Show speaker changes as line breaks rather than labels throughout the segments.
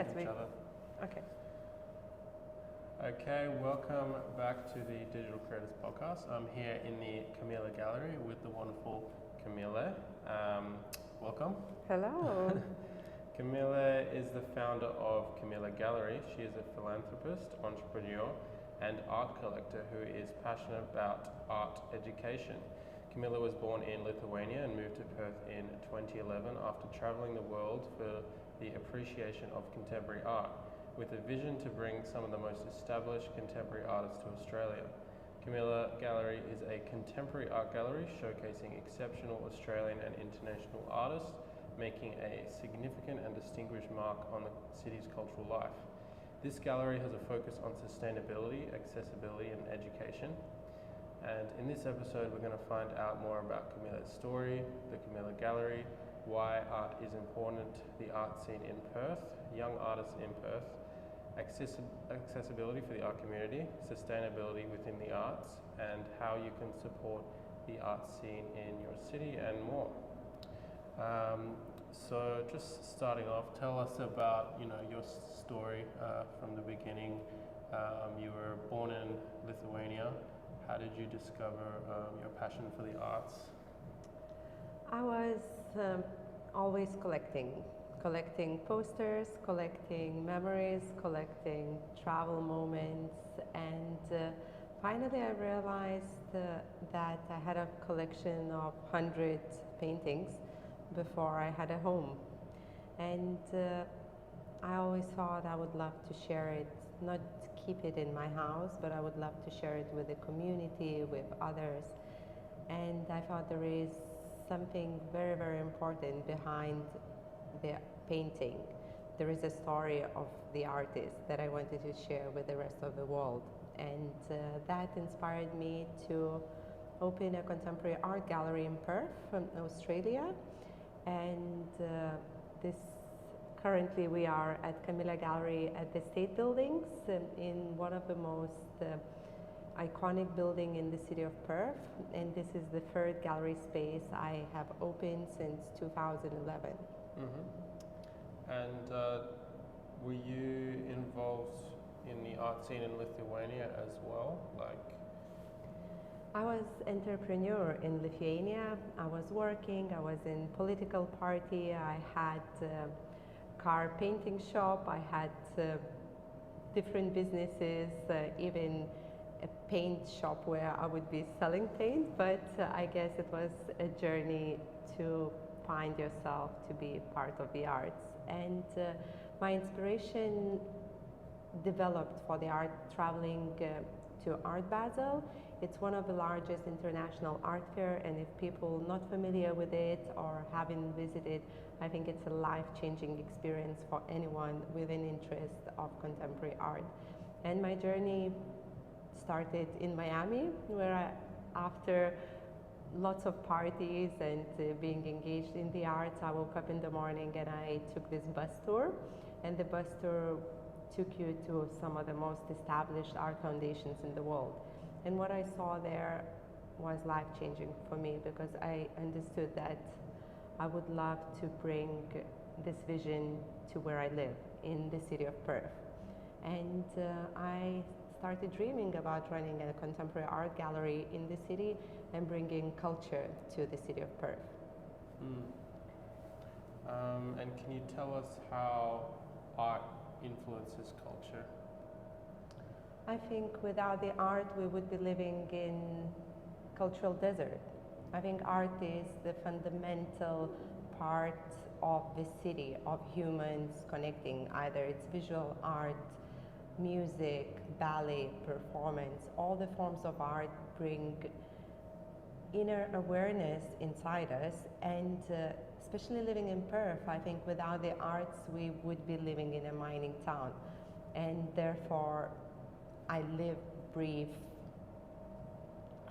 Yes,
each other.
Okay.
Okay, welcome back to the Digital Creators Podcast. I'm here in the Kamilė Gallery with the wonderful Kamilė. Welcome.
Hello.
Kamilė is the founder of Kamilė Gallery. She is a philanthropist, entrepreneur, and art collector who is passionate about art education. Kamilė was born in Lithuania and moved to Perth in 2011 after traveling the world for the appreciation of contemporary art, with a vision to bring some of the most established contemporary artists to Australia. Kamilė Gallery is a contemporary art gallery showcasing exceptional Australian and international artists, making a significant and distinguished mark on the city's cultural life. This gallery has a focus on sustainability, accessibility, and education. And in this episode, we're going to find out more about Kamilė's story, the Kamilė Gallery, why art is important, the art scene in Perth, young artists in Perth, accessibility for the art community, sustainability within the arts, and how you can support the art scene in your city and more. So just starting off, tell us about your story from the beginning. You were born in Lithuania. How did you discover your passion for the arts?
I was always collecting posters, collecting memories, collecting travel moments, and finally I realized that I had a collection of 100 paintings before I had a home. And I always thought I would love to share it, not keep it in my house, but I would love to share it with the community, with others. And I thought there is something very, very important behind the painting. There is a story of the artist that I wanted to share with the rest of the world. And that inspired me to open a contemporary art gallery in Perth, Australia. And currently we are at Kamilė Gallery at the State Buildings in one of the most iconic building in the city of Perth, and this is the third gallery space I have opened since 2011.
Mm-hmm. And were you involved in the art scene in Lithuania as well?
I was entrepreneur in Lithuania. I was working, I was in political party, I had car painting shop, I had different businesses, even a paint shop where I would be selling paint, but I guess it was a journey to find yourself to be part of the arts. And my inspiration developed for the art traveling to Art Basel. It's one of the largest international art fair, and if people not familiar with it or haven't visited, I think it's a life-changing experience for anyone with an interest of contemporary art. And my journey started in Miami, where after lots of parties and being engaged in the arts, I woke up in the morning and I took this bus tour, and the bus tour took you to some of the most established art foundations in the world. And what I saw there was life-changing for me, because I understood that I would love to bring this vision to where I live, in the city of Perth. And I started dreaming about running a contemporary art gallery in the city and bringing culture to the city of Perth.
And can you tell us how art influences culture?
I think without the art we would be living in cultural desert. I think art is the fundamental part of the city, of humans connecting. Either it's visual art, music, ballet, performance. All the forms of art bring inner awareness inside us, and especially living in Perth, I think without the arts we would be living in a mining town, and therefore I live, breathe,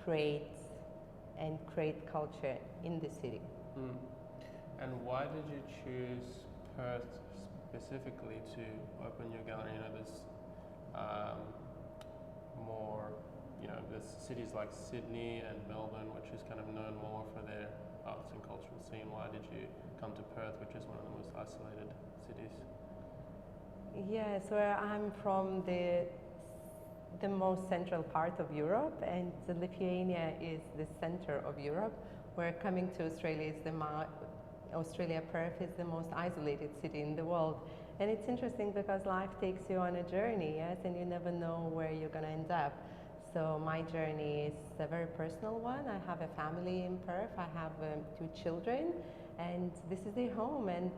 create culture in the city.
And why did you choose Perth specifically to open your gallery? There's more, there's cities like Sydney and Melbourne, which is kind of known more for their arts and cultural scene. Why did you come to Perth, which is one of the most isolated cities?
Yes, where I'm from the most central part of Europe, and Lithuania is the center of Europe. Where coming to Australia is Australia, Perth is the most isolated city in the world. And it's interesting because life takes you on a journey, yes, and you never know where you're going to end up. So my journey is a very personal one. I have a family in Perth. I have 2 children, and this is their home. And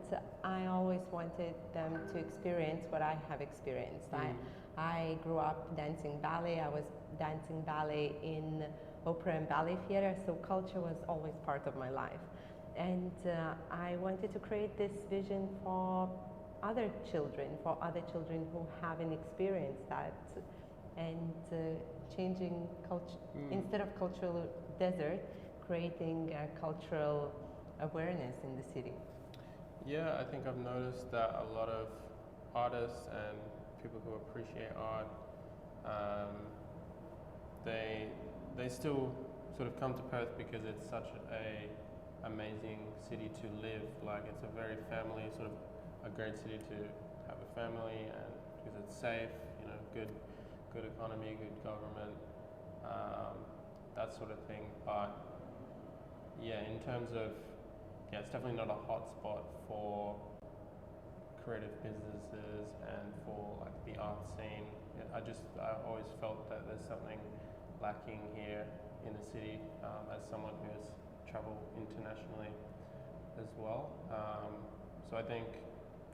I always wanted them to experience what I have experienced. I grew up dancing ballet. I was dancing ballet in opera and ballet theater, so culture was always part of my life. And I wanted to create this vision for other children who haven't experienced that, and changing culture, instead of cultural desert, creating a cultural awareness in the city.
Yeah, I think I've noticed that a lot of artists and people who appreciate art, they still sort of come to Perth because it's such a amazing city to live. Like, it's a very family, sort of a great city to have a family, and because it's safe, you know, good economy, good government, that sort of thing. But yeah, in terms of, yeah, it's definitely not a hot spot for creative businesses and for like the art scene. I always felt that there's something lacking here in the city, as someone who has traveled internationally as well. So I think,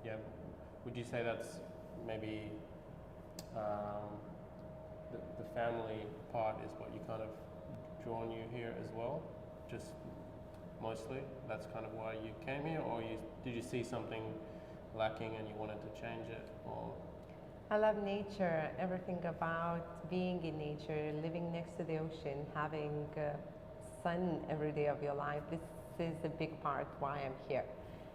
yeah, would you say that's maybe the family part is what you kind of drawn you here as well? Just mostly, that's kind of why you came here, or did you see something lacking and you wanted to change it? Or
I love nature, everything about being in nature, living next to the ocean, having sun every day of your life. This is a big part why I'm here.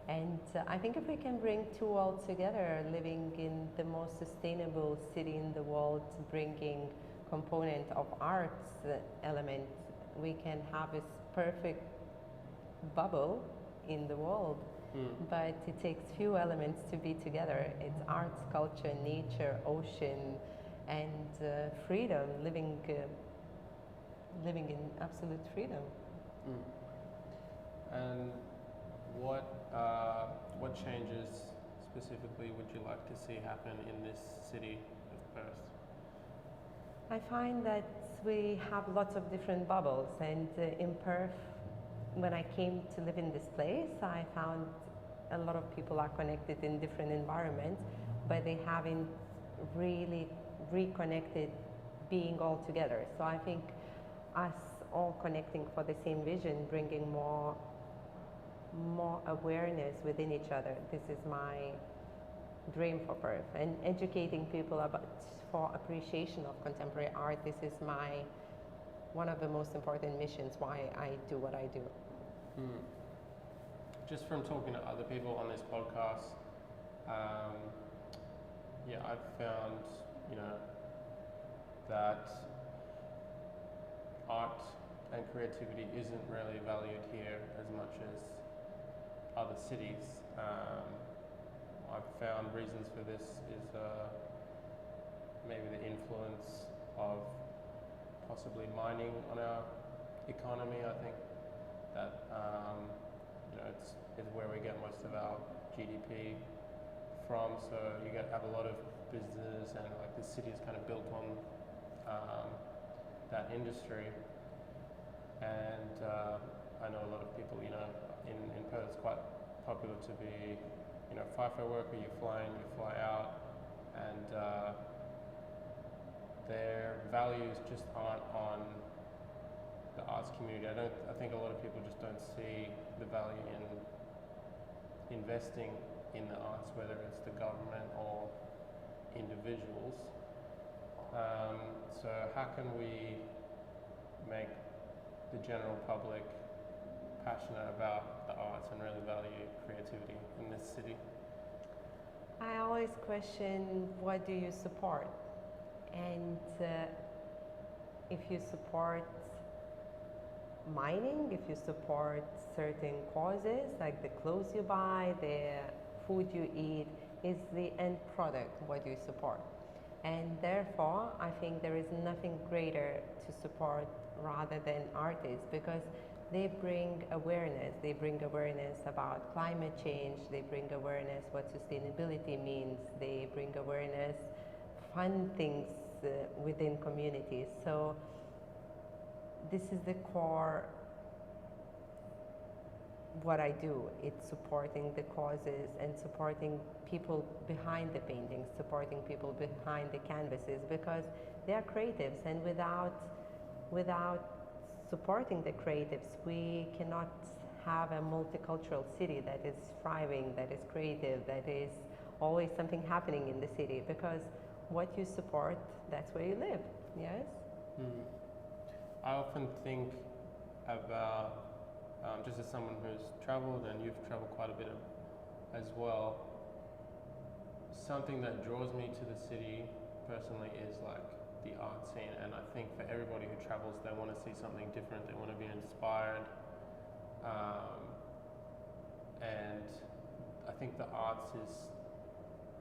And I think if we can bring two worlds together, living in the most sustainable city in the world, bringing component of arts element, we can have this perfect bubble in the world. But it takes few elements to be together. It's arts, culture, nature, ocean, and freedom, living in absolute freedom.
And what changes specifically would you like to see happen in this city of Perth?
I find that we have lots of different bubbles, and in Perth, when I came to live in this place, I found a lot of people are connected in different environments, but they haven't really reconnected being all together. So I think us all connecting for the same vision, bringing more awareness within each other. This is my dream for Perth, and educating people for appreciation of contemporary art. This is one of the most important missions why I do what I do.
Just from talking to other people on this podcast, yeah, I've found, you know, that art and creativity isn't really valued here as much as other cities. I've found reasons for this is maybe the influence of possibly mining on our economy. I think that you know, it's where we get most of our GDP from. So you have a lot of business, and like the city is kind of built on that industry. And I know a lot of people, you know, in Perth it's quite popular to be, you know, FIFO worker. You fly in, you fly out, and their values just aren't on the arts community. I think a lot of people just don't see the value in investing in the arts, whether it's the government or individuals. So how can we make the general public passionate about the arts and really value creativity in this city?
I always question, what do you support? And if you support mining, if you support certain causes like the clothes you buy, the food you eat, is the end product, what you support. And therefore, I think there is nothing greater to support rather than artists, because they bring awareness. They bring awareness about climate change. They bring awareness what sustainability means. They bring awareness, fun things within communities. So this is the core what I do. It's supporting the causes and supporting people behind the paintings, supporting people behind the canvases, because they are creatives, and without supporting the creatives, we cannot have a multicultural city that is thriving, that is creative, that is always something happening in the city, because what you support, that's where you live. Yes?
I often think about, just as someone who's traveled, and you've traveled quite a bit as well, something that draws me to the city personally is like the art scene. And I think for everybody who travels, they want to see something different, they want to be inspired, and I think the arts is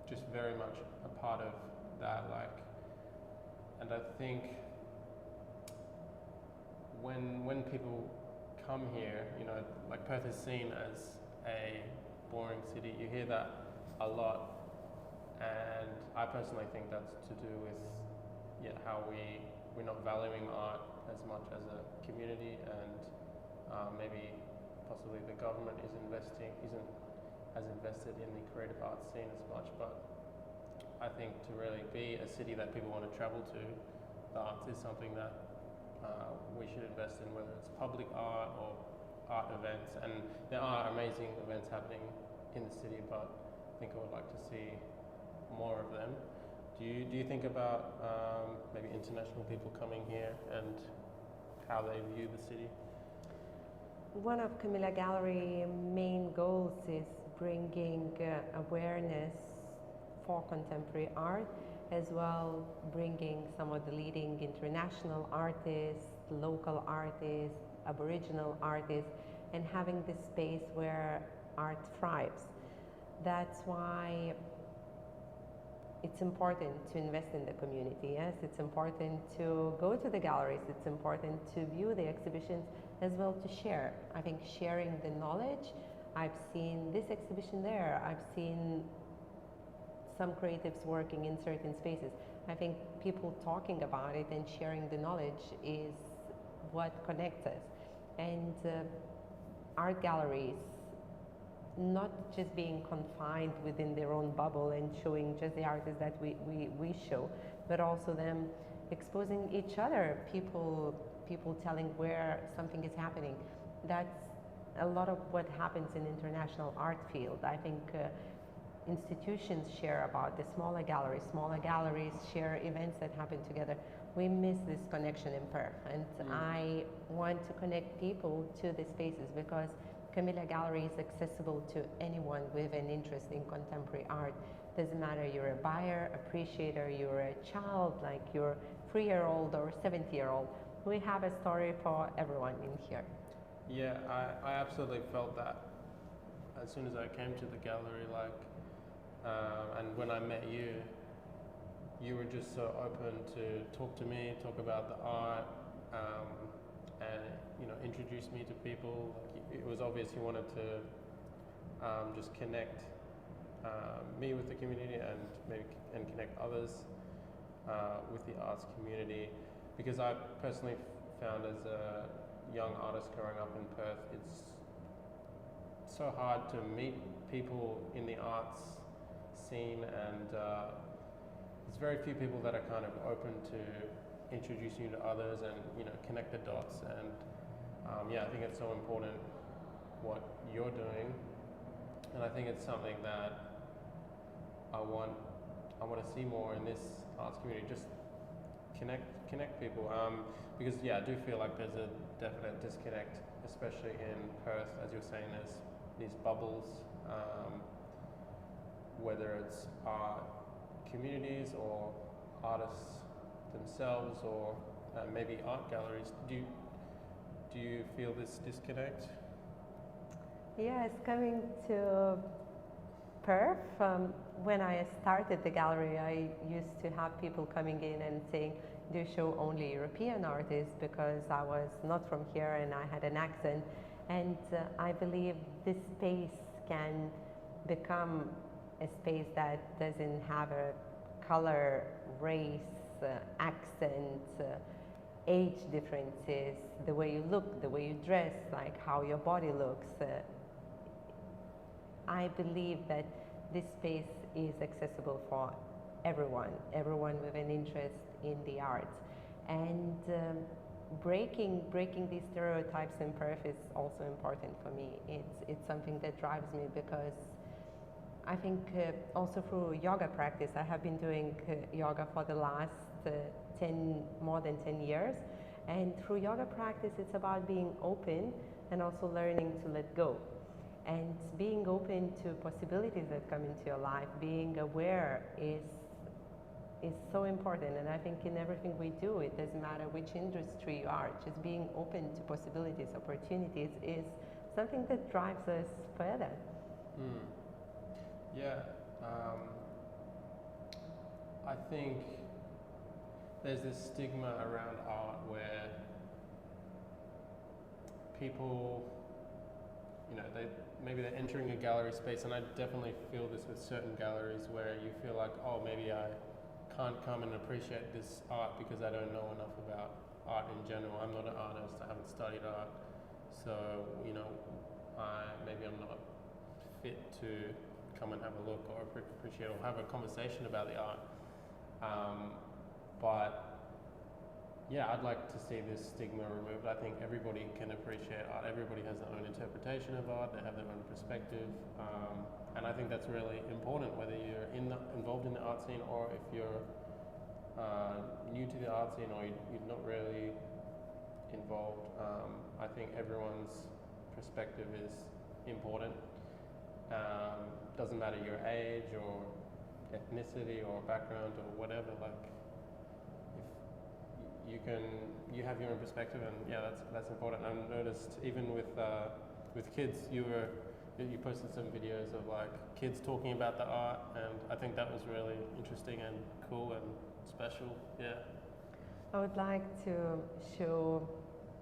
just very much a part of that. Like, and I think when people come here, you know, like Perth is seen as a boring city. You hear that a lot, and I personally think that's to do with how we're not valuing art as much as a community, and maybe possibly the government isn't as invested in the creative arts scene as much. But I think to really be a city that people want to travel to, the arts is something that we should invest in, whether it's public art or art events. And there are amazing events happening in the city, but I think I would like to see more of them. Do you think about maybe international people coming here and how they view the city?
One of Kamilė Gallery main goals is bringing awareness for contemporary art, as well bringing some of the leading international artists, local artists, Aboriginal artists, and having this space where art thrives. That's why it's important to invest in the community. Yes, it's important to go to the galleries, it's important to view the exhibitions, as well to share. I think sharing the knowledge, I've seen this exhibition there, I've seen some creatives working in certain spaces. I think people talking about it and sharing the knowledge is what connects us. And art galleries, not just being confined within their own bubble and showing just the artists that we show, but also them exposing each other, people telling where something is happening. That's a lot of what happens in international art field. I think institutions share about the smaller galleries share events that happen together. We miss this connection in Perth, and I want to connect people to the spaces, because Kamilė Gallery is accessible to anyone with an interest in contemporary art. Doesn't matter you're a buyer, appreciator, you're a child, like you're 3-year-old or 70-year-old. We have a story for everyone in here.
Yeah, I absolutely felt that as soon as I came to the gallery, like, and when I met you, you were just so open to talk to me, talk about the art, and introduce me to people. Like, it was obvious you wanted to just connect me with the community, and maybe connect others with the arts community, because I personally found, as a young artist growing up in Perth, it's so hard to meet people in the arts scene, and there's very few people that are kind of open to introducing you to others and connect the dots. And I think it's so important what you're doing, and I think it's something that I want to see more in this arts community. Just connect people, because I do feel like there's a definite disconnect, especially in Perth. As you're saying, there's these bubbles, whether it's art communities or artists themselves, or maybe art galleries. Do you feel this disconnect?
Yes, coming to Perth, when I started the gallery, I used to have people coming in and saying, do you show only European artists? Because I was not from here and I had an accent. And I believe this space can become a space that doesn't have a color, race, accent, age differences, the way you look, the way you dress, like how your body looks. I believe that this space is accessible for everyone with an interest in the arts. And breaking these stereotypes in Perth is also important for me. It's something that drives me because I think also through yoga practice, I have been doing yoga for the last more than 10 years. And through yoga practice, it's about being open and also learning to let go. And being open to possibilities that come into your life, being aware is so important. And I think in everything we do, it doesn't matter which industry you are, just being open to possibilities, opportunities is something that drives us further.
Yeah, I think there's this stigma around art where people, maybe they're entering a gallery space, and I definitely feel this with certain galleries where you feel like, oh, maybe I can't come and appreciate this art because I don't know enough about art in general. I'm not an artist, I haven't studied art, so maybe I'm not fit to come and have a look or appreciate or have a conversation about the art. But yeah, I'd like to see this stigma removed. I think everybody can appreciate art. Everybody has their own interpretation of art. They have their own perspective. And I think that's really important, whether you're involved in the art scene or if you're new to the art scene or you're not really involved. I think everyone's perspective is important. Doesn't matter your age or ethnicity or background or whatever, like you have your own perspective, and yeah, that's important. I've noticed even with kids, you posted some videos of like kids talking about the art, and I think that was really interesting and cool and special. Yeah.
I would like to show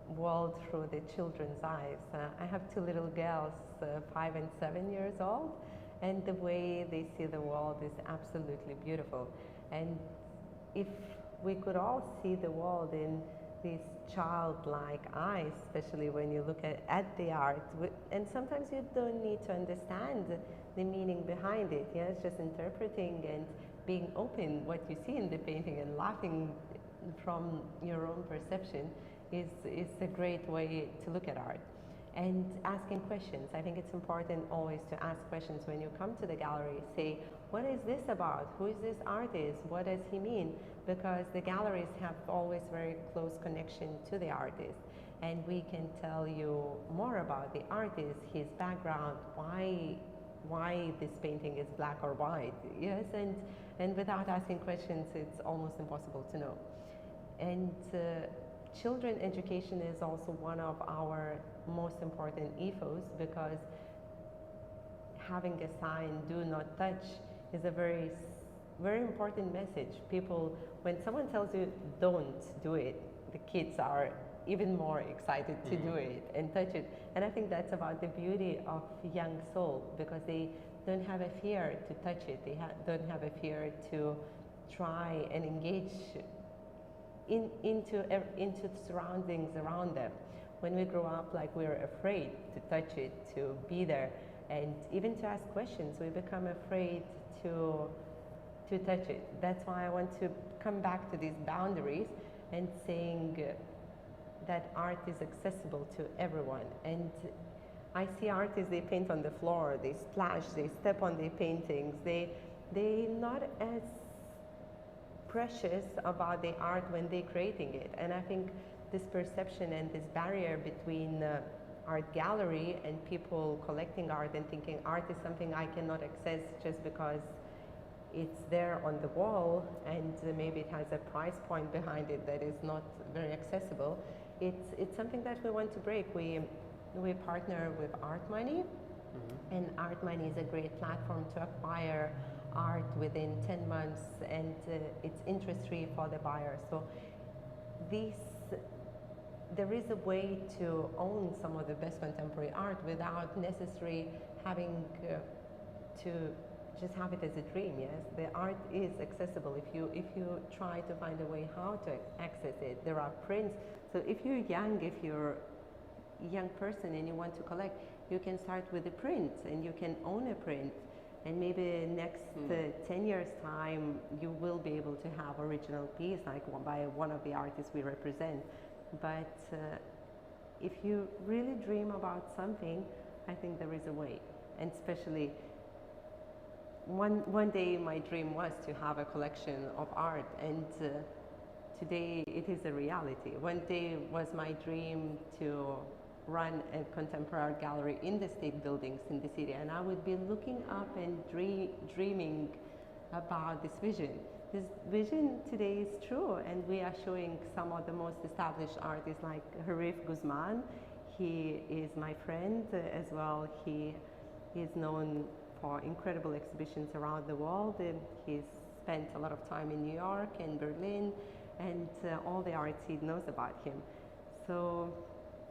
world through the children's eyes. I have two little girls, 5 and 7 years old, and the way they see the world is absolutely beautiful. And if we could all see the world in these childlike eyes, especially when you look at the art, and sometimes you don't need to understand the meaning behind it. Yeah, it's just interpreting and being open what you see in the painting and laughing from your own perception is a great way to look at art. And asking questions. I think it's important always to ask questions when you come to the gallery. Say, what is this about? Who is this artist? What does he mean? Because the galleries have always very close connection to the artist. And we can tell you more about the artist, his background, why this painting is black or white. Yes, and without asking questions, it's almost impossible to know. And children education is also one of our most important ethos, because having a sign, do not touch, is a very important message. People, when someone tells you don't do it, the kids are even more excited to do it and touch it. And I think that's about the beauty of young soul, because they don't have a fear to touch it. They don't have a fear to try and engage into the surroundings around them. When we grow up, like, we're afraid to touch it, to be there, and even to ask questions, we become afraid to touch it. That's why I want to come back to these boundaries and saying that art is accessible to everyone. And I see artists, they paint on the floor, they splash, they step on their paintings, they're not as precious about the art when they're creating it. And I think this perception and this barrier between art gallery and people collecting art and thinking art is something I cannot access just because it's there on the wall and maybe it has a price point behind it that is not very accessible. It's something that we want to break. We partner with Art Money, And Art Money is a great platform to acquire art within 10 months, and it's interest-free for the buyer. So this, there is a way to own some of the best contemporary art without necessarily having to just have it as a dream. Yes, the art is accessible if you try to find a way how to access it. There are prints. So if you're a young person and you want to collect, you can start with a print and you can own a print, and maybe next 10 years time you will be able to have original piece like by one of the artists we represent. But if you really dream about something, I think there is a way. And especially one day my dream was to have a collection of art, and today it is a reality. One day was my dream to run a contemporary art gallery in the state buildings in the city, and I would be looking up and dreaming about this vision. This vision today is true, and we are showing some of the most established artists like Harif Guzman. He is my friend as well. He is known for incredible exhibitions around the world. He's spent a lot of time in New York and Berlin, and all the art scene knows about him. So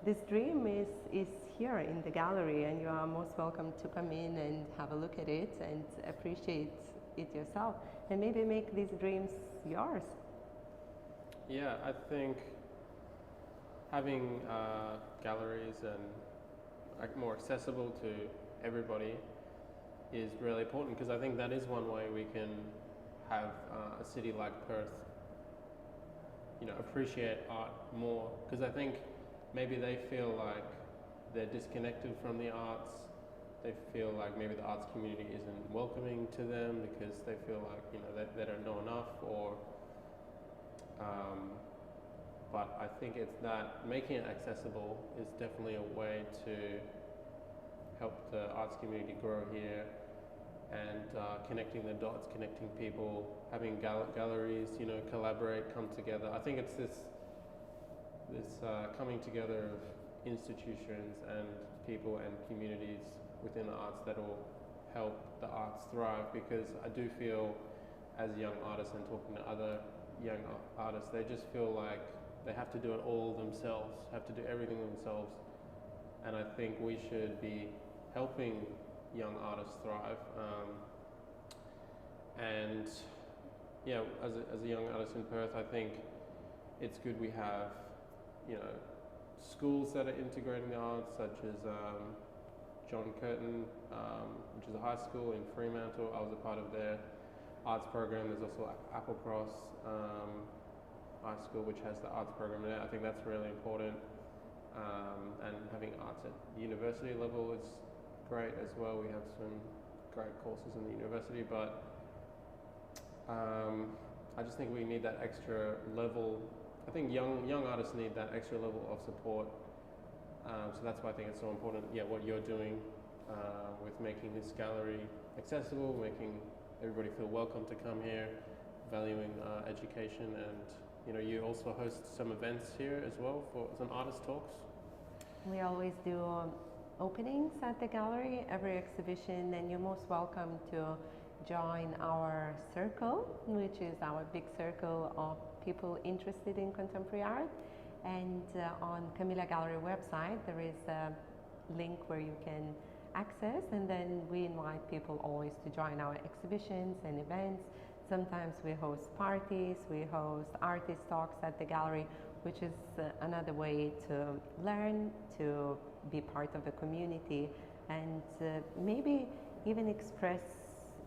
this dream is here in the gallery, and you are most welcome to come in and have a look at it and appreciate it yourself, and maybe make these dreams yours.
Yeah, I think having galleries and more accessible to everybody is really important, because I think that is one way we can have a city like Perth, appreciate art more, because I think maybe they feel like they're disconnected from the arts. They feel like maybe the arts community isn't welcoming to them because they feel like they don't know enough, or but I think it's that making it accessible is definitely a way to help the arts community grow here, and connecting the dots, connecting people, having galleries, collaborate, come together. I think it's this coming together of institutions and people and communities within the arts that will help the arts thrive, because I do feel as young artists and talking to other young artists, they just feel like they have to do it all themselves, have to do everything themselves, and I think we should be helping young artists thrive. And yeah, as a young artist in Perth, I think it's good we have schools that are integrating the arts, such as John Curtin, which is a high school in Fremantle. I was a part of their arts program. There's also Applecross High School, which has the arts program there. I think that's really important. And having arts at university level is great as well. We have some great courses in the university, but I just think we need that extra level. I think young artists need that extra level of support. So that's why I think it's so important, what you're doing with making this gallery accessible, making everybody feel welcome to come here, valuing education, and you also host some events here as well for some artist talks.
We always do openings at the gallery, every exhibition, and you're most welcome to join our circle, which is our big circle of people interested in contemporary art. And on Kamilė Gallery website there is a link where you can access, and then we invite people always to join our exhibitions and events. Sometimes we host parties, we host artist talks at the gallery, which is another way to learn, to be part of the community, and maybe even express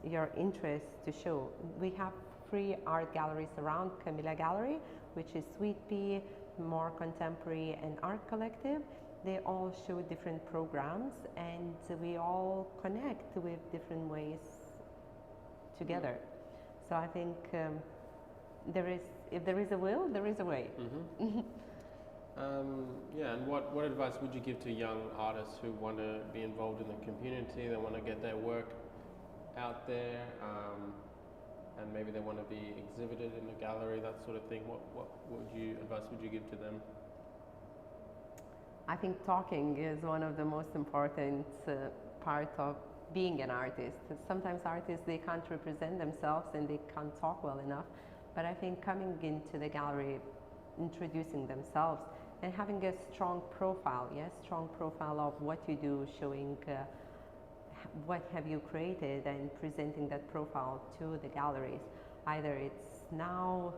your interest to show. We have free art galleries around Kamilė Gallery, which is Sweet Pea, More Contemporary, and Art Collective. They all show different programs, and we all connect with different ways together. So I think if there is a will, there is a way.
Mm-hmm. And what advice would you give to young artists who want to be involved in the community, they want to get their work out there, and maybe they want to be exhibited in a gallery, that sort of thing? What advice would you give to them?
I think talking is one of the most important part of being an artist. Sometimes artists, they can't represent themselves and they can't talk well enough, but I think coming into the gallery, introducing themselves and having a strong profile, yes, strong profile of what you do, showing what have you created and presenting that profile to the galleries. Either it's now,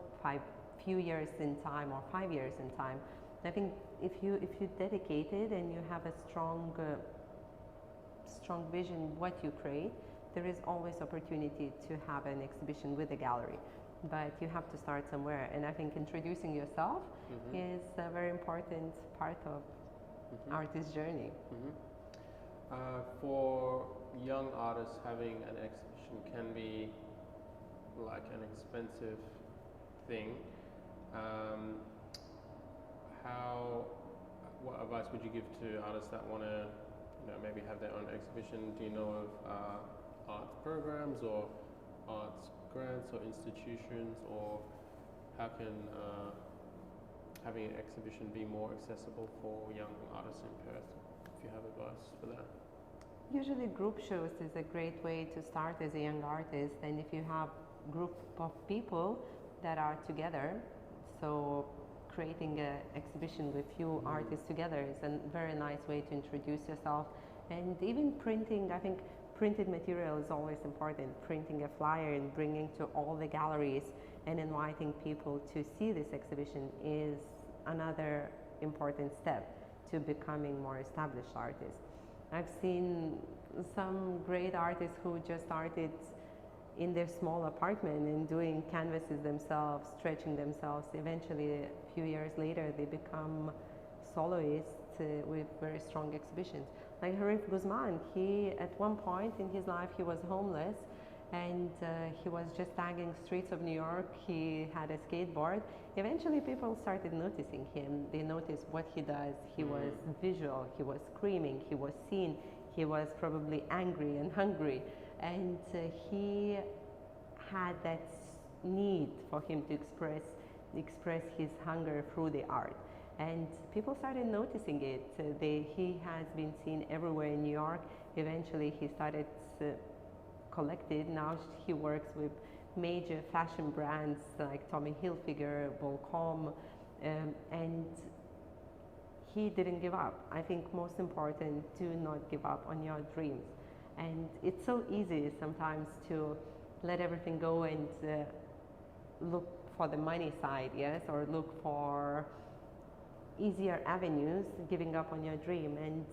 few years in time or 5 years in time. I think if you dedicated and you have a strong vision what you create, there is always opportunity to have an exhibition with the gallery. But you have to start somewhere, and I think introducing yourself is a very important part of artist's journey.
For young artists, having an exhibition can be like an expensive thing. What advice would you give to artists that want to, maybe have their own exhibition? Do you know of arts programs or arts grants or institutions, or how can having an exhibition be more accessible for young artists in Perth? If you have advice for that.
Usually group shows is a great way to start as a young artist, and if you have group of people that are together, so creating an exhibition with few artists together is a very nice way to introduce yourself. And even printing, I think printed material is always important. Printing a flyer and bringing to all the galleries and inviting people to see this exhibition is another important step to becoming more established artists. I've seen some great artists who just started in their small apartment and doing canvases themselves, stretching themselves. Eventually, a few years later, they become soloists with very strong exhibitions. Like Harif Guzman, he, at one point in his life, he was homeless and he was just tagging streets of New York. He had a skateboard. Eventually, people started noticing him. They noticed what he does. He was visual, he was screaming, he was seen, he was probably angry and hungry. And he had that need for him to express his hunger through the art. And people started noticing it. He has been seen everywhere in New York. Eventually, he started collected. Now he works with major fashion brands like Tommy Hilfiger, Volcom, and he didn't give up. I think most important, do not give up on your dreams. And it's so easy sometimes to let everything go and look for the money side, yes, or look for easier avenues, giving up on your dream. And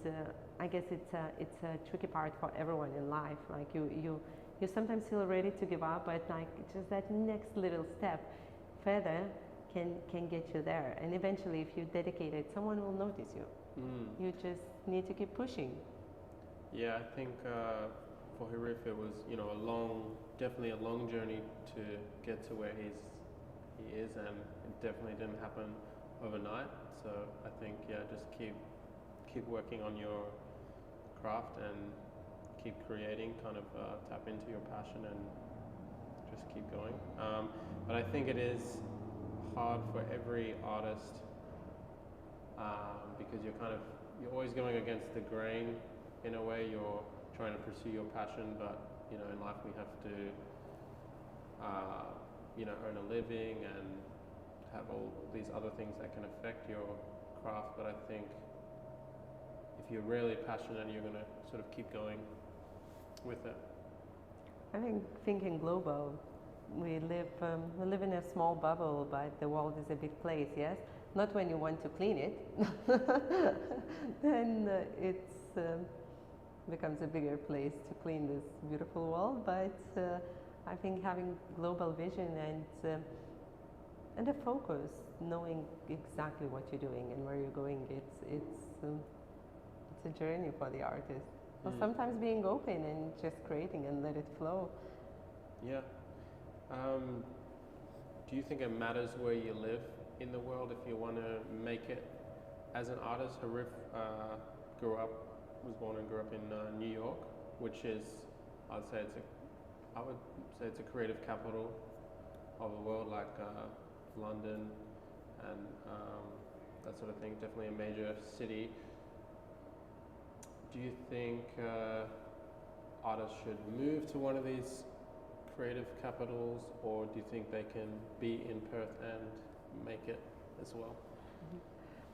I guess it's a tricky part for everyone in life. Like you sometimes feel ready to give up, but like just that next little step further can get you there. And eventually, if you dedicate it, someone will notice you. You just need to keep pushing.
Yeah, I think for Harif it was, definitely a long journey to get to where he is, and it definitely didn't happen overnight. So I think, just keep working on your craft and keep creating, kind of tap into your passion and just keep going. But I think it is hard for every artist because you're always going against the grain. In a way, you're trying to pursue your passion, but in life we have to earn a living and have all these other things that can affect your craft. But I think if you're really passionate, you're going to sort of keep going with it.
I think thinking global, we live in a small bubble, but the world is a big place, yes? Not when you want to clean it, then it's becomes a bigger place to clean this beautiful world. But I think having global vision and a focus, knowing exactly what you're doing and where you're going, it's a journey for the artist. Or sometimes being open and just creating and let it flow.
Yeah. Do you think it matters where you live in the world if you want to make it as an artist? Harif was born and grew up in New York, which is, I would say it's a creative capital of the world, like London and that sort of thing. Definitely a major city. Do you think artists should move to one of these creative capitals, or do you think they can be in Perth and make it as well?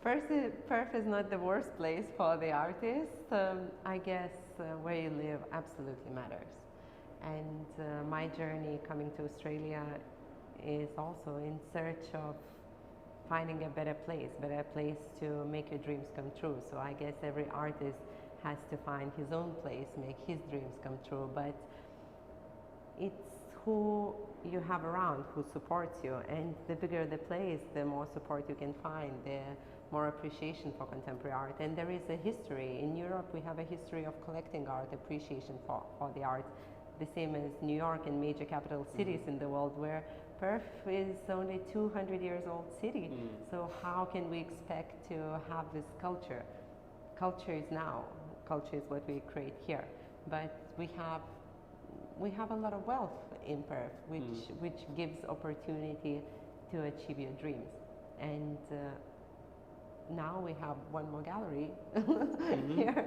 Perth is not the worst place for the artist. I guess where you live absolutely matters. And my journey coming to Australia is also in search of finding a better place to make your dreams come true. So I guess every artist has to find his own place, make his dreams come true. But it's who you have around, who supports you. And the bigger the place, the more support you can find, the more appreciation for contemporary art. And there is a history. In Europe, we have a history of collecting art, appreciation for the art, the same as New York and major capital cities in the world, where Perth is only 200 years old city. So how can we expect to have this culture? Culture is now. Culture is what we create here. But we have a lot of wealth in Perth, which gives opportunity to achieve your dreams. And now we have one more gallery here,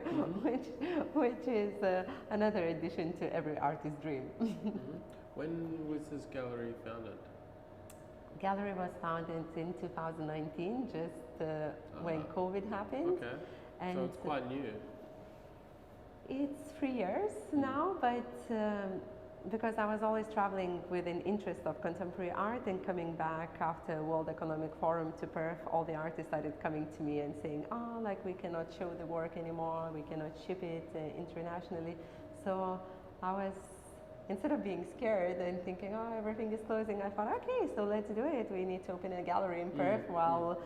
which is another addition to every artist's dream.
When was this gallery founded?
Gallery was founded in 2019, just when COVID happened.
Okay,
and
so it's quite new.
It's 3 years now, but because I was always traveling with an interest of contemporary art, and coming back after World Economic Forum to Perth, all the artists started coming to me and saying, oh, like we cannot show the work anymore, we cannot ship it internationally. So I was, instead of being scared and thinking, oh, everything is closing, I thought, okay, so let's do it. We need to open a gallery in Perth while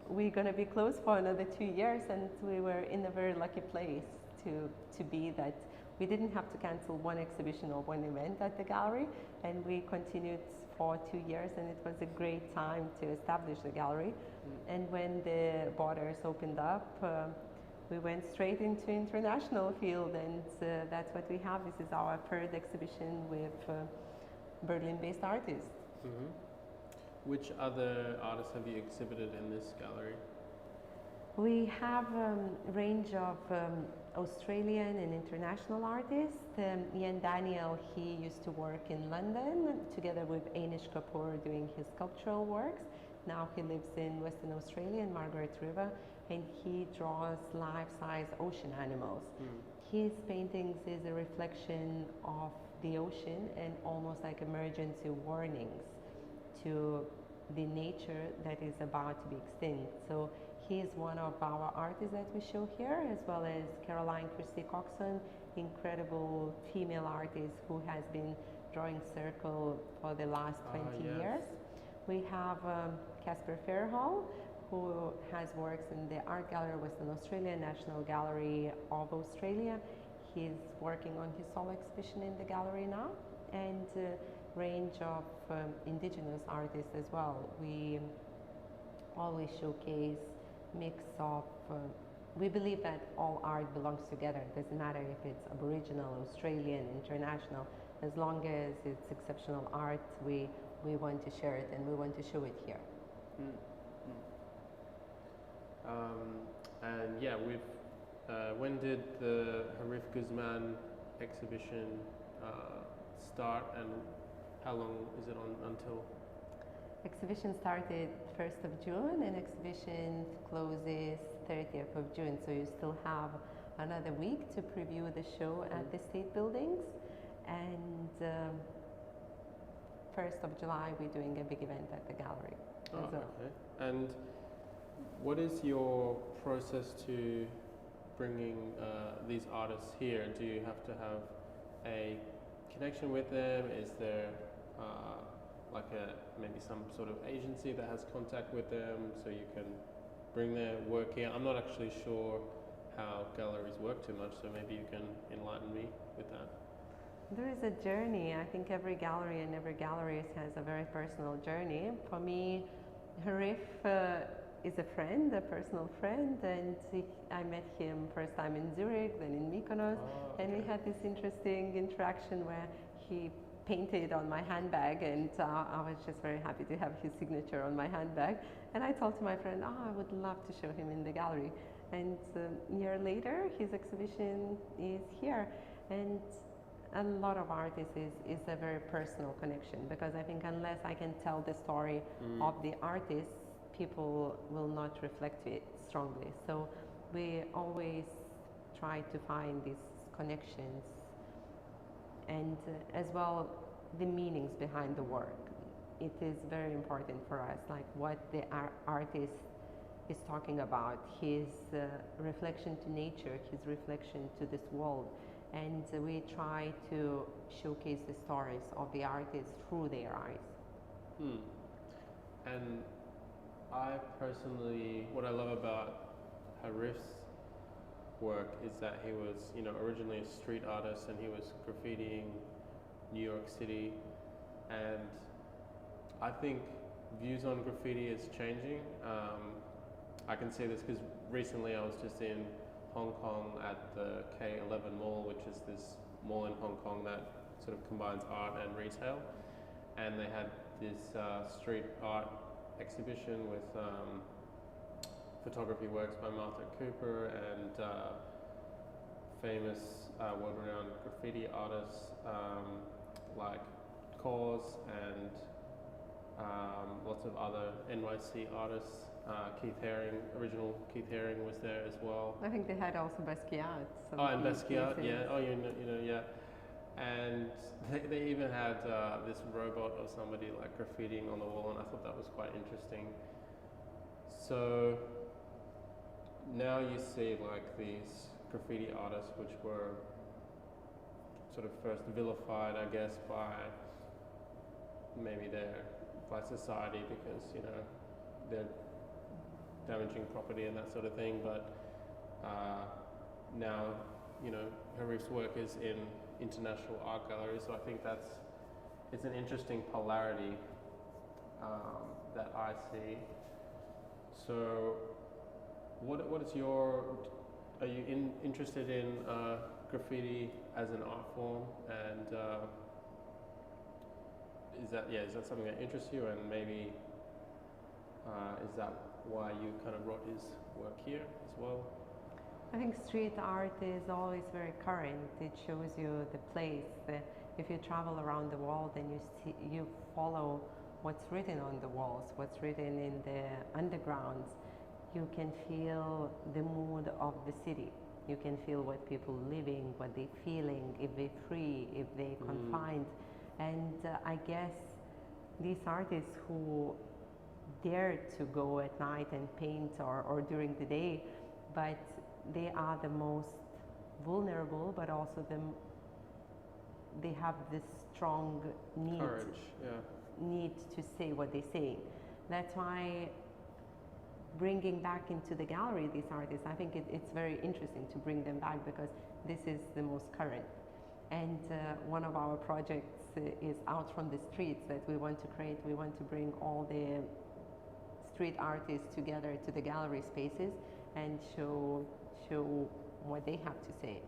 we're going to be closed for another 2 years. And we were in a very lucky place to be that we didn't have to cancel one exhibition or one event at the gallery, and we continued for 2 years, and it was a great time to establish the gallery. And when the borders opened up, we went straight into international field, and that's what we have. This is our third exhibition with Berlin-based artists.
Which other artists have you exhibited in this gallery?
We have a range of Australian and international artists. Ian Daniel, he used to work in London together with Anish Kapoor doing his sculptural works. Now he lives in Western Australia in Margaret River, and he draws life-size ocean animals. His paintings is a reflection of the ocean and almost like emergency warnings to the nature that is about to be extinct. So he is one of our artists that we show here, as well as Caroline Christie Coxon, incredible female artist who has been drawing circle for the last 20 years. We have Casper Fairhall, who has works in the Art Gallery Western Australia, National Gallery of Australia. He's working on his solo exhibition in the gallery now, and range of indigenous artists as well. We always showcase mix of, we believe that all art belongs together. It doesn't matter if it's Aboriginal, Australian, international. As long as it's exceptional art, we want to share it and we want to show it here.
And yeah, when did the Harif Guzman exhibition start, and how long is it on until? Exhibition
started 1st of June and exhibition closes 30th of June. So you still have another week to preview the show at the state buildings. And 1st of July, we're doing a big event at the gallery.
Okay. And what is your process to bringing these artists here? Do you have to have a connection with them? Is there maybe some sort of agency that has contact with them so you can bring their work here? I'm not actually sure how galleries work too much, so maybe you can enlighten me with that.
There is a journey. I think every gallery and every gallerist has a very personal journey. For me, Harif is a friend, a personal friend, and I met him first time in Zurich, then in Mykonos, and we had this interesting interaction where he painted on my handbag, and I was just very happy to have his signature on my handbag. And I told to my friend, I would love to show him in the gallery. And a year later, his exhibition is here. And a lot of art is a very personal connection, because I think unless I can tell the story of the artist, people will not reflect it strongly. So we always try to find these connections, and as well the meanings behind the work. It is very important for us, like what the artist is talking about, his reflection to nature, his reflection to this world. And we try to showcase the stories of the artists through their eyes.
And I personally, what I love about Harif's work is that he was, originally a street artist, and he was graffitiing New York City. And I think views on graffiti is changing. I can see this because recently I was just in Hong Kong at the K11 Mall, which is this mall in Hong Kong that sort of combines art and retail. And they had this street art exhibition with photography works by Martha Cooper and famous world-renowned graffiti artists like Cause and lots of other NYC artists. Keith Haring, original Keith Haring was there as well.
I think they had also Basquiat.
And Basquiat, yeah. Oh, yeah. And they even had this robot of somebody like graffitiing on the wall, and I thought that was quite interesting. So now you see like these graffiti artists, which were sort of first vilified, I guess, by society, because they're damaging property and that sort of thing. But now Harif's work is in international art galleries, so I think it's an interesting polarity that I see. So what is are you interested in graffiti as an art form, and is that something that interests you, and maybe is that why you kind of brought his work here as well?
I think street art is always very current. It shows you the place. If you travel around the world and you follow what's written on the walls, what's written in the undergrounds, you can feel the mood of the city. You can feel what people living, what they feeling, if they're free, if they're confined. And I guess these artists who dare to go at night and paint or during the day, but they are the most vulnerable, but also they have this strong need to say what they say. That's why bringing back into the gallery these artists, I think it's very interesting to bring them back, because this is the most current. And one of our projects is Out from the Streets that we want to create. We want to bring all the street artists together to the gallery spaces and show what they have to say.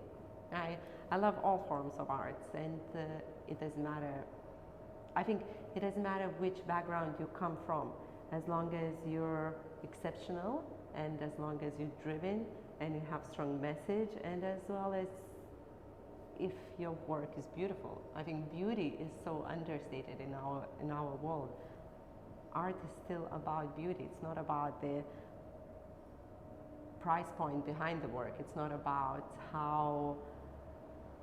I love all forms of arts, and it doesn't matter. I think it doesn't matter which background you come from, as long as you're exceptional, and as long as you're driven and you have strong message, and as well as if your work is beautiful. I think beauty is so understated in our world. Art is still about beauty. It's not about the price point behind the work. It's not about how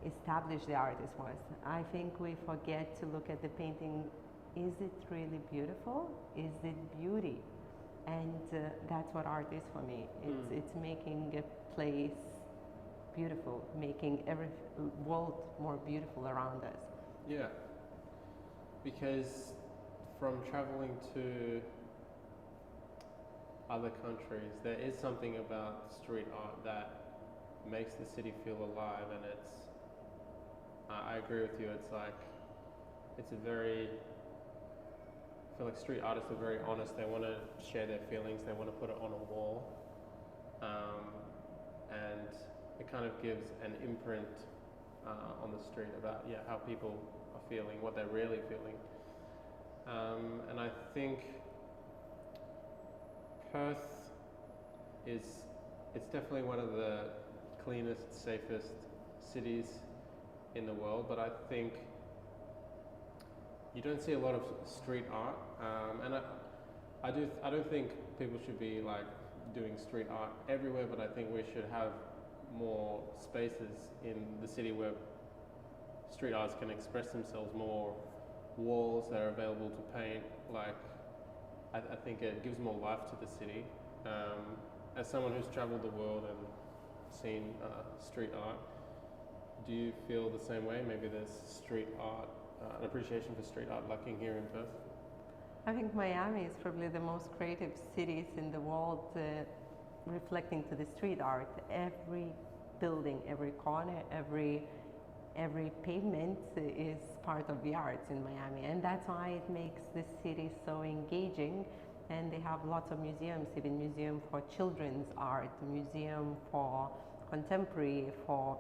established the artist was. I think we forget to look at the painting. Is it really beautiful? Is it beauty? And that's what art is for me. It's making a place beautiful, making every world more beautiful around us.
Yeah, because from traveling to other countries, there is something about street art that makes the city feel alive, and I agree with you, I feel like street artists are very honest. They want to share their feelings, they want to put it on a wall, and it kind of gives an imprint on the street about how people are feeling, what they're really feeling. And I think Perth is it's definitely one of the cleanest, safest cities in the world, but I think you don't see a lot of street art, and I don't think people should be like doing street art everywhere, but I think we should have more spaces in the city where street artists can express themselves, more walls that are available to paint. Like, I think it gives more life to the city. As someone who's traveled the world and seen street art, do you feel the same way? Maybe there's street art, an appreciation for street art lacking here in Perth?
I think Miami is probably the most creative cities in the world, reflecting to the street art. Every building, every corner, every pavement is part of the arts in Miami, and that's why it makes the city so engaging. And they have lots of museums, even museum for children's art, museum for contemporary, for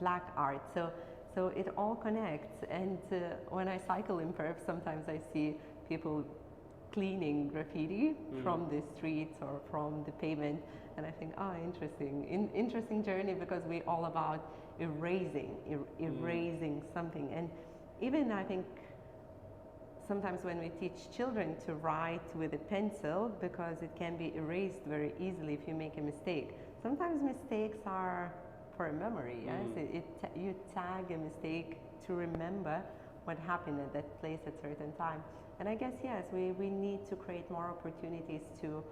black art. So it all connects. And when I cycle in Perth, sometimes I see people cleaning graffiti from the streets or from the pavement, and I think, oh, interesting, interesting journey, because we're all about erasing something. And even I think sometimes when we teach children to write with a pencil, because it can be erased very easily if you make a mistake. Sometimes mistakes are for a memory, yes? You tag a mistake to remember what happened at that place at a certain time. And I guess, yes, we need to create more opportunities to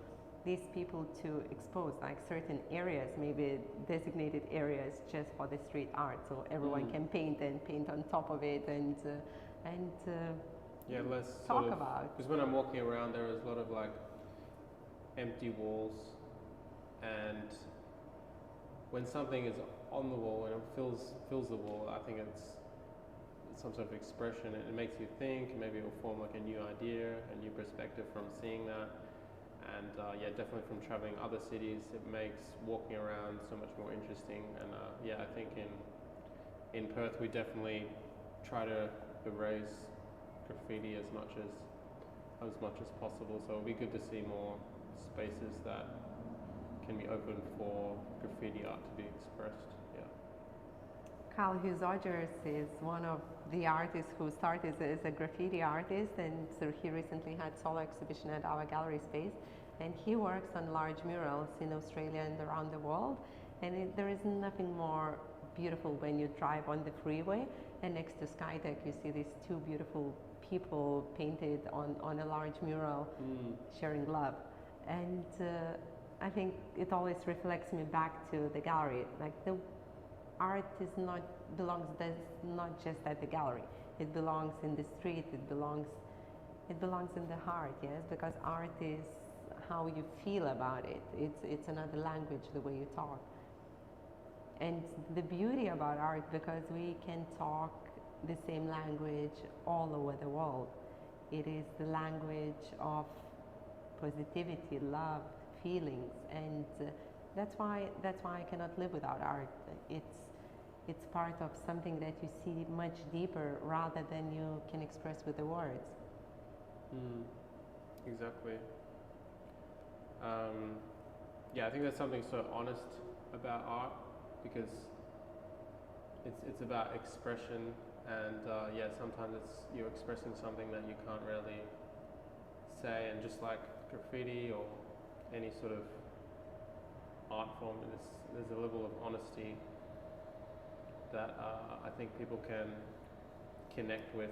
these people to expose like certain areas, maybe designated areas just for the street art, so everyone can paint and paint on top of it, and
yeah, less
talk
sort of,
about.
because when I'm walking around, there is a lot of like empty walls, and when something is on the wall and it fills the wall, I think it's some sort of expression. It makes you think. Maybe it will form like a new idea, a new perspective from seeing that. And yeah, definitely from traveling other cities, it makes walking around so much more interesting. And yeah, I think in Perth we definitely try to erase graffiti as much as possible. So it'll be good to see more spaces that can be open for graffiti art to be expressed. Yeah.
Carl Hughes Rogers is one of the artists who started as a graffiti artist, and so he recently had solo exhibition at our gallery space, and he works on large murals in Australia and around the world. And there is nothing more beautiful when you drive on the freeway and next to Skydeck you see these two beautiful people painted on a large mural sharing love. And I think it always reflects me back to the gallery. Like, the art belongs not just at the gallery. It belongs in the street. It belongs in the heart. Yes, because art is how you feel about it. It's another language, the way you talk. And the beauty about art, because we can talk the same language all over the world. It is the language of positivity, love, feelings, and that's why I cannot live without art. It's part of something that you see much deeper rather than you can express with the words.
Exactly. Yeah, I think there's something so honest about art, because it's about expression, and yeah, sometimes you're expressing something that you can't really say, and just like graffiti or any sort of art form, there's a level of honesty that I think people can connect with,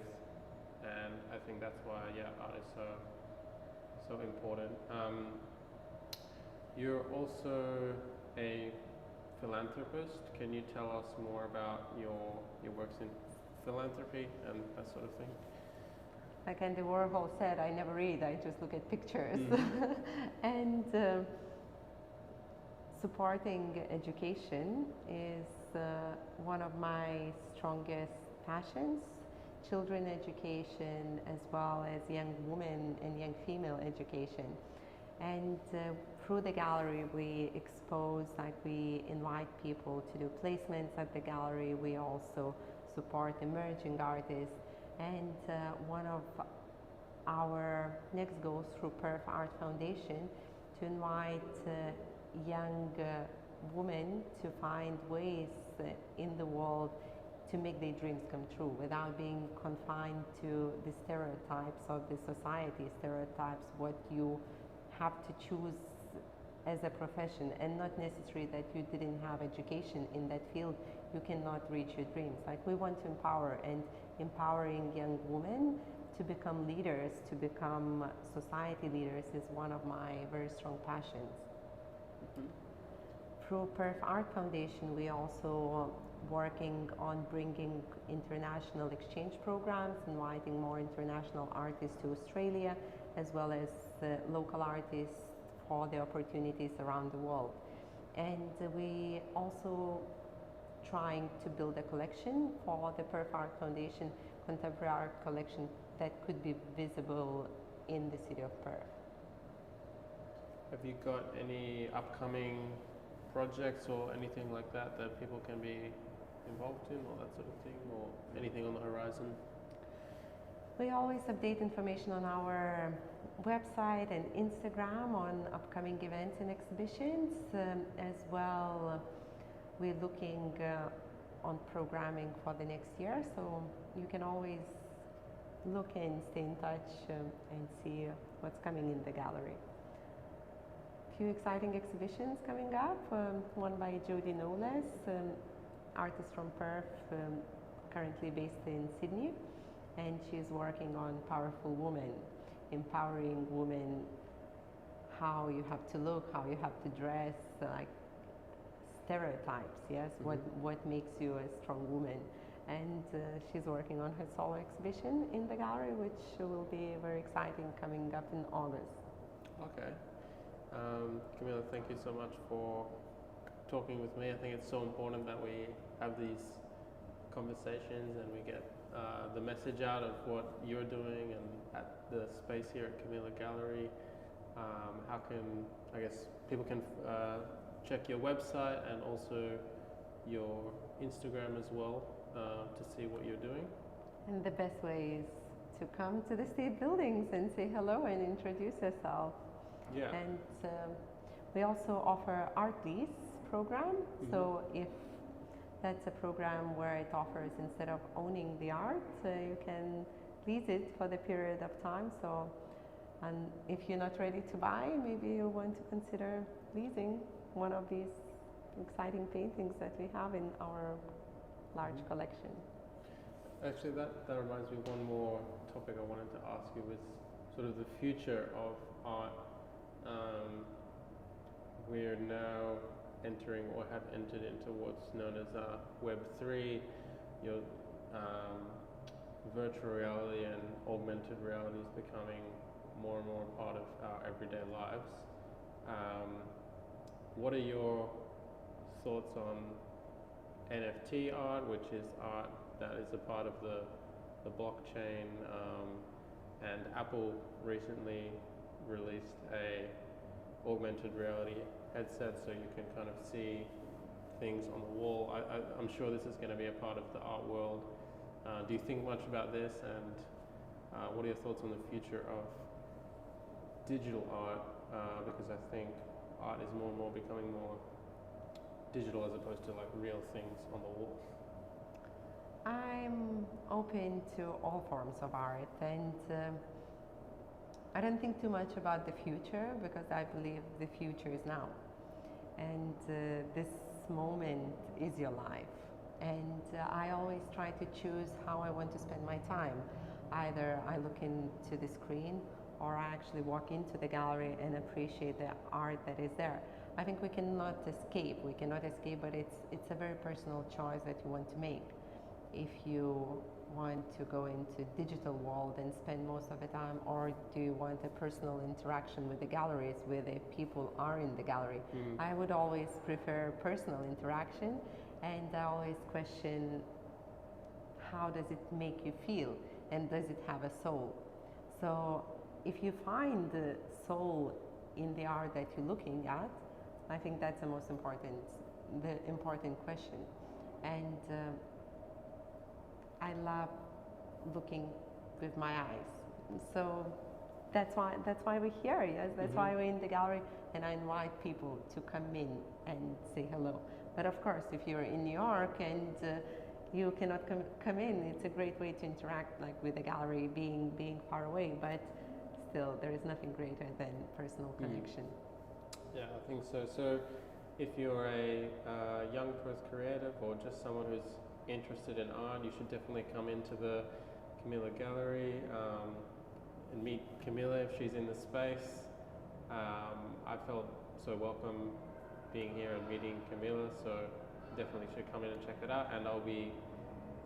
and I think that's why, yeah, art is so important. You're also a philanthropist. Can you tell us more about your works in philanthropy and that sort of thing?
Like Andy Warhol said, I never read, I just look at pictures. And supporting education is one of my strongest passions. Children education, as well as young women and young female education. And through the gallery we expose, like we invite people to do placements at the gallery. We also support emerging artists. And one of our next goals through Perth Art Foundation to invite young women to find ways in the world to make their dreams come true without being confined to the stereotypes of the society, stereotypes what you have to choose as a profession, and not necessarily that you didn't have education in that field, you cannot reach your dreams. Like, we want to empower, and empowering young women to become leaders, to become society leaders is one of my very strong passions.
Mm-hmm.
Through Perth Art Foundation, we also working on bringing international exchange programs, inviting more international artists to Australia, as well as local artists for the opportunities around the world. And we also trying to build a collection for the Perth Art Foundation, contemporary art collection that could be visible in the city of Perth.
Have you got any upcoming projects or anything like that that people can be involved in, or that sort of thing, or anything on the horizon?
We always update information on our website and Instagram on upcoming events and exhibitions. As well, we're looking on programming for the next year, so you can always look and stay in touch and see what's coming in the gallery. Few exciting exhibitions coming up, one by Jody Knowles, artist from Perth, currently based in Sydney, and she's working on powerful women, empowering women, how you have to look, how you have to dress, like stereotypes, yes, what makes you a strong woman. And she's working on her solo exhibition in the gallery, which will be very exciting, coming up in August.
Okay. Kamilė, thank you so much for talking with me. I think it's so important that we have these conversations and we get the message out of what you're doing, and at the space here at Kamilė Gallery. How can, I guess, people can check your website and also your Instagram as well to see what you're doing?
And the best way is to come to the state buildings and say hello and introduce yourself.
Yeah.
And we also offer art lease program.
Mm-hmm.
So if that's a program where it offers, instead of owning the art, you can lease it for the period of time. So, and if you're not ready to buy, maybe you want to consider leasing one of these exciting paintings that we have in our large collection.
Actually, that reminds me of one more topic I wanted to ask you, was sort of the future of art. We're now entering, or have entered into, what's known as Web 3. Your virtual reality and augmented reality is becoming more and more a part of our everyday lives. What are your thoughts on NFT art, which is art that is a part of the blockchain? And Apple recently released a augmented reality headset, so you can kind of see things on the wall. I'm sure this is going to be a part of the art world. Do you think much about this, and what are your thoughts on the future of digital art? Because I think art is more and more becoming more digital as opposed to like real things on the wall.
I'm open to all forms of art, and I don't think too much about the future, because I believe the future is now, and this moment is your life. And I always try to choose how I want to spend my time. Either I look into the screen, or I actually walk into the gallery and appreciate the art that is there. I think we cannot escape, but it's a very personal choice that you want to make. If you want to go into digital world and spend most of the time, or do you want a personal interaction with the galleries where the people are in the gallery? I would always prefer personal interaction, and I always question, how does it make you feel, and does it have a soul? So if you find the soul in the art that you're looking at, I think that's the most important question. And I love looking with my eyes. So that's why we're here. Yes, that's why we're in the gallery, and I invite people to come in and say hello. But of course, if you're in New York and you cannot come in, it's a great way to interact, like with the gallery being far away. But still, there is nothing greater than personal connection.
Yeah, I think so. So, if you're a young Perth creative or just someone who's interested in art, you should definitely come into the Kamilė Gallery and meet Kamilė if she's in the space. I felt so welcome being here and meeting Kamilė, so definitely should come in and check it out. And I'll be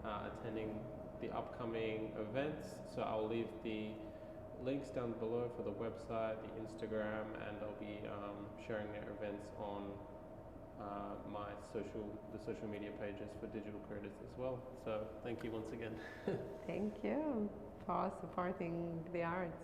attending the upcoming events, so I'll leave the links down below for the website, the Instagram, and I'll be sharing their events on the social media pages for digital creators as well. So thank you once again.
Thank you for supporting the arts.